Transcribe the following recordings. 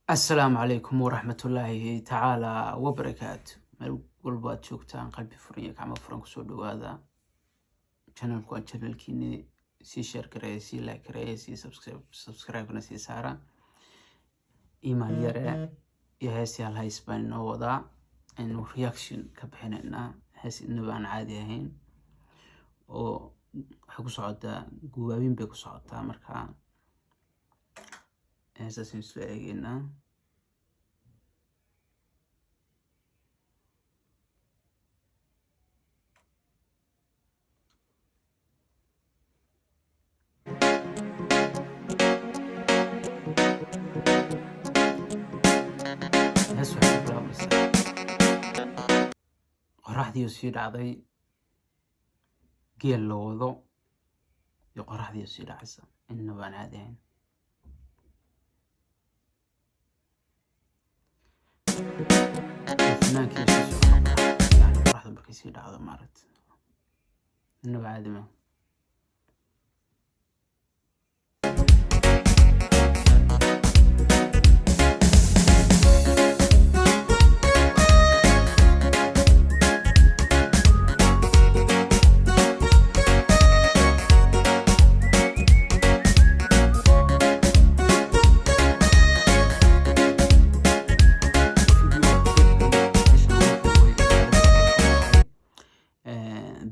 السلام عليكم ورحمة الله تعالى وبركاته. مال والباد شوكتان قلبي فريق كعمل فرنك سودو هذا channel كون channel كيني سي شير كريه سي لايك كريه سي سبسكرايب كنا سي سارة إيمان يرى يهسي على هاي سبان نوضع إنه رياكشن كبحنا هسي نبان عادي هين أو حكو صعدة جوابين بيكو صعدة مركا هسه نسلقينا هسه حكو بس qoraxdii sii dhacday geel loo wado iyo qoraxdii sii dhacaysa inaba aan caadi ahayn fanaanki sii socda yani qoraxda markay sii dhacdo maarad inaba caadi ma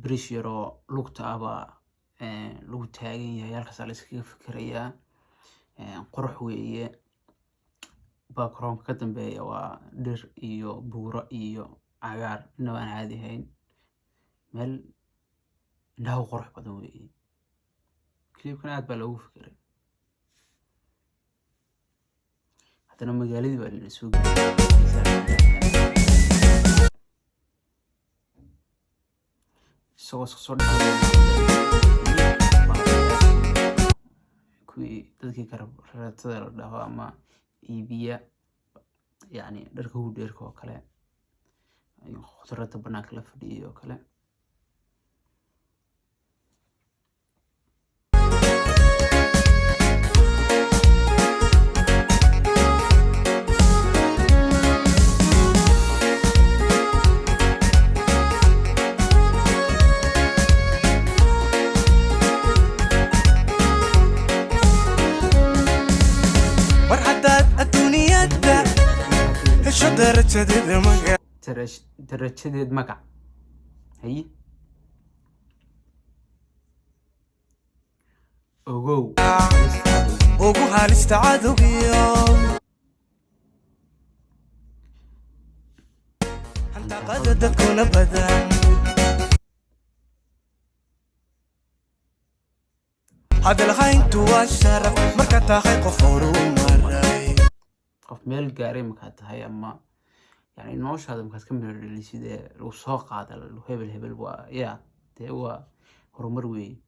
barish yaroo lugta aba lagu taagan yahay halkaas la iskaga fikirayaa qurux weeye background ka dambeeya waa dhir iyo buuro iyo cagaar inaba aan caadi ahayn meel indhaha qurux badan weeye clipkan aad baa loogu fikiray haddana magaaladii baa la soo soo kuwii dadkii kararatada la dhaho ama iibiya yani dharka ugu dheerka oo kale khudradda banaanka la fadhiyay oo kale darajadeed magac hay ogow ugu halista cadowgiyo handaqada dadkuna badan hadal hayntu waa sharaf marka tahay qof horumaray qof meel gaaray marka tahay ama يعني نوش هذا مكان كمل اللي سيده لو ساق هذا لو هبل وا يا ده هو هرمروي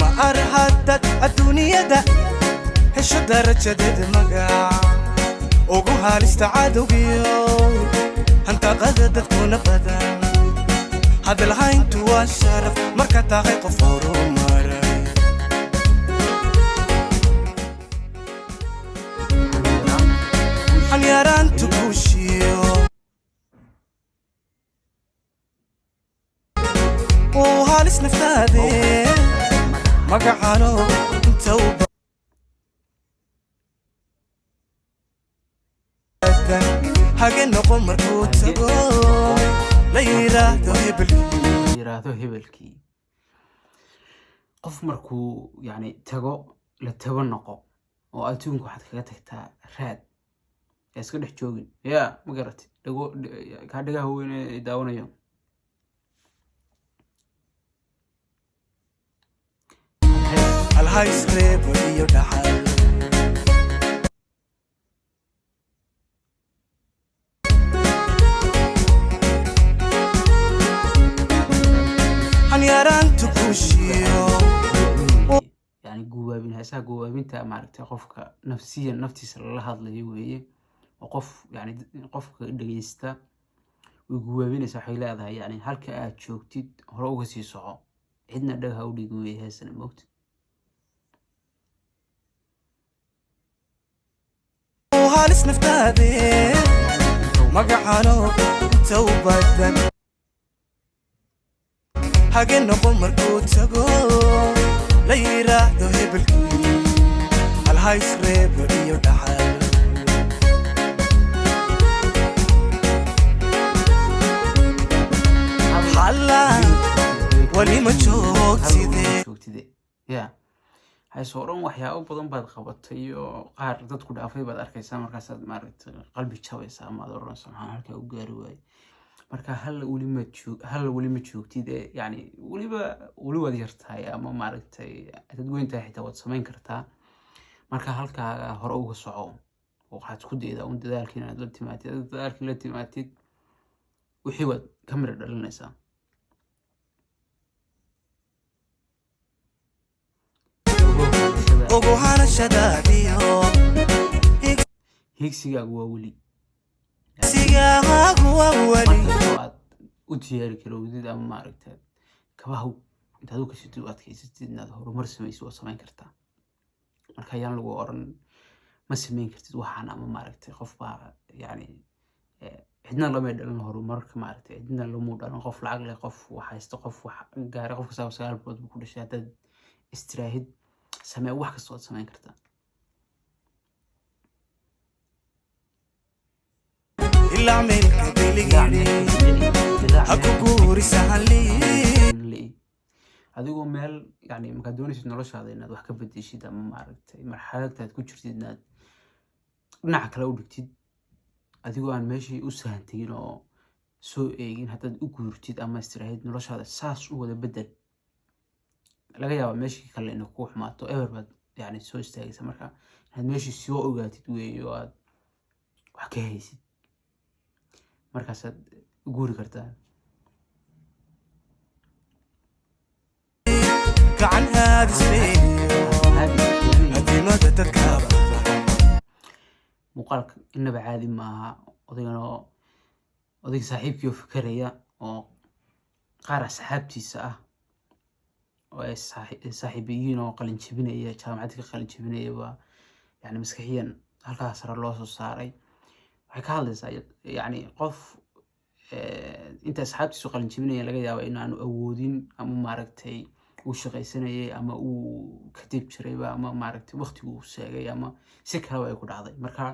ما أرهدت الدنيا ده هش درجة دمجة وجوها الاستعادة ويو أنت قدرت تكون بدن هذا الهين تواشرف مركا تاغي قفورو ماري حنياران تكوشيو وهالس نفتادي مقعانو توبا هاقين نقوم مركوت تقو yiraahdo hebelkii qof markuu yani tago la tago noqo oo adduunka waxaad kaga tagtaa raad iska dhex joogin ya ma garatay ka dhagaha weyn ee daawanayo hal hay sreeb iyo dhaxal يعني جوابين هسا جوابين تا معركة قفك نفسيا نفتيس الله هذا اللي هو وقف يعني قفك دقيستا way guwaabinaysaa waxay leedahay yani halka aad joogtid hore uga sii soco cidna dhagaha u dhigin wey heesana moogta halis naftaade magacano tawbadan hage noqon markuu tago la yiraahdo hebelkii hal hays reeb iyo dhaxal wali ma joogtide ya hayso oran waxyaabo badan baad qabatay oo qaar dadku dhaafay baad arkaysaa markaasaad maaragtay qalbi jabaysaa ama aad oranaysaa maxaa halkaa u gaari waayey marka hal weli ma joogtid yani weli waad yartahay ama maaragtay dad weyntahay xitaa waad samayn kartaa marka halkaaga hore uga soco waxaad ku daydaa un dadaalkii inaad la timaatid dadaalkii la timaatid wixii waad ka mira dhalinaysaa higsigaagu waa weli aad u diyaari karowdid ama maaragtay kabaha intaad u kashatid u adkaysatid inaad horumar samaysid waad samayn kartaa marka ayaan lagu oran ma samayn kartid waxaan ama maaragtay qof baa yani cidna lamay dhalan horumarka maaragtay cidna lamuu dhalan qof lacag leh qof wax haysta qof wax gaaray qof kasta 9 bilood buu ku dhashay haddaad istiraahid samee wax kasta waad samayn kartaa ilaa meelka biligani haku guurisahan lii adigoo meel yani markaad doonaysid noloshaada inaad wax ka bedeshid ama maaragtay marxaladtaad ku jirtid inaad dhinaca kale u dhigtid adigoo aan meeshii u sahantegin oo soo eegin haddaad u guurtid ama istiraahid noloshaada saas u wada bedel laga yaaba meeshii kale inay ku xumaato ever baad yani soo istaagaysa marka inaad meeshii soo ogaatid weeye oo aad wax ka haysid markaasaad guuri kartaa gacan haadisbeeyo adimada dadka muuqaalka inaba caadi maaha odayga saaxiibkii oo fikeraya oo qaar asxaabtiisa ah oo ay saaxiibiyiin oo qalin jebinaya jaamacadda ka qalin jebinaya waa yani maskaxiyan halkaa sare loo soo saaray waxay ka hadlaysaa yani qof inta asxaabtiisu qalin jebinaya laga yaaba inaanu awoodin ama maaragtay uu shaqaysanayay ama uu kadib jirayba ama maaragtay waqtigu uu seegay ama si kaleba ay ku dhacday marka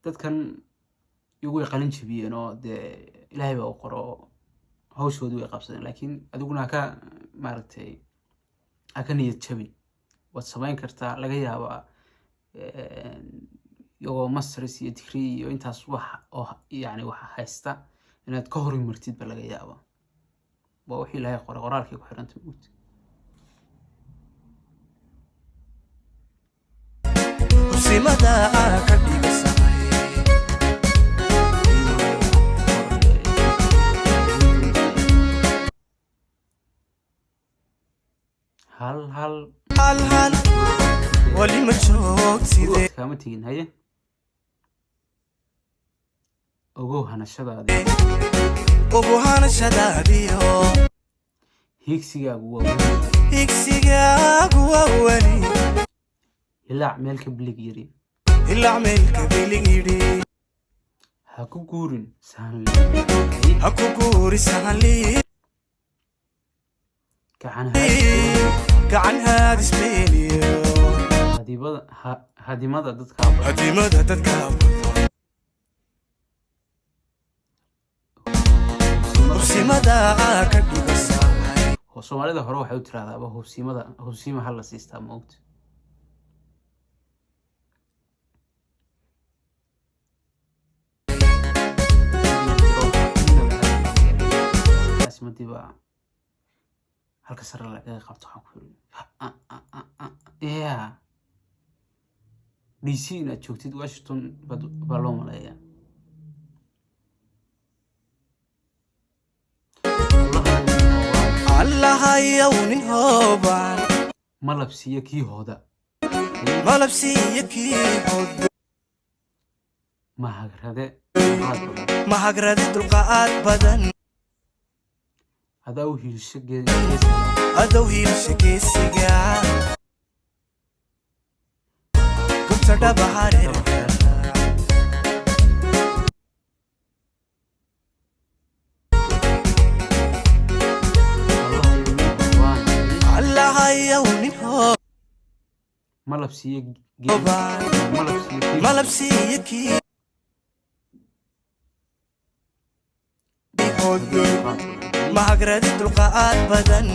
dadkan iyagu way qalin jebiyeen oo dee ilaahay baa u qoro hawshoodu way qabsadeen laakiin adiguna haka maaragtay haka niyad jabin waad samayn kartaa laga yaabaa iyagoo masters iyo degree iyo intaas wax oo yani wax haysta inaad ka hor martid ba laga yaabaa waa wixii ilaahay qoray qoraalkii ku xiranta moogta simada ka dhigisahay hal wali ma joogtide kama tegin haye ogow hanashadaadiyo higsigaagu waa weli ilaac meelka bilig yiri ha ku guuri sahanli gacan haadisbeeliyo hadimada dadka hubsimada ka dhigasahay soomaalida hore waxay u tiraahdaa hubsima hal la siistaa moogta madiba halka sare laga qabto waxaan ku yiri ya DC inaad joogtid Washington baa loo maleeyaa allahayow nin hooban malabsiya kii hooda mahagrade dulqaad badan mahagrade dulqaad badan adaa u hiilsho geesiga adow hiilsha geesiga gobta dhaba hareergala allahayow nin malab siiyo hoobaan malab siiyo kii mahagrade dulqaad badan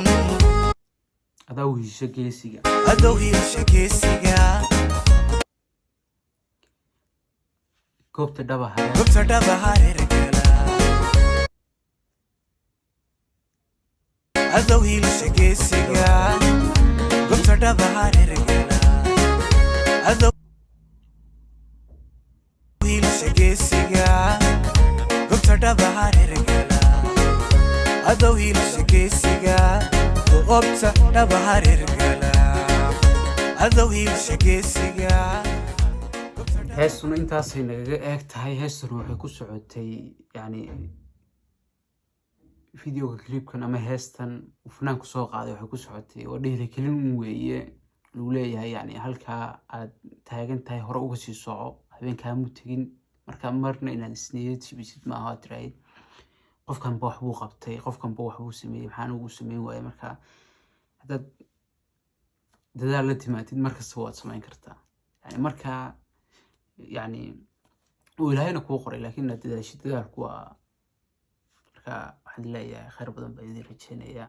adaa u hiilsho geesiga adow hiilsha geesiga goobta dhaba gobta dhaba hareergala adow hiilsha geesiga gobta dhaba hareergala adow hiilsha geesiga gobta dhaba hareergala adow hiilsha geesiga goobta dhaba hareergala adow hiilsha geesiga heestuna intaasay nagaga eeg tahay heestuna waxay ku socotay yani videoga clipkan ama heestan fanaanku soo qaaday waxay ku socotay oo dhiiri kelin un weeye lagu leeyahay yani halkaa aad taagan tahay hore uga sii soco habeenkaamu tegin marka marna inaad isniyad jibisid maaha aad tiraahid qofkanba waxbuu qabtay qofkanba waxbuu sameeyey maxaan ugu sameyn waaye marka haddaad dadaal la timaatid markasta waad samayn kartaa yani markaa يعني وإلهينا كو قري لكن دادالك waa marka waxaan leeyahay khayr badan baa idin rajeynaya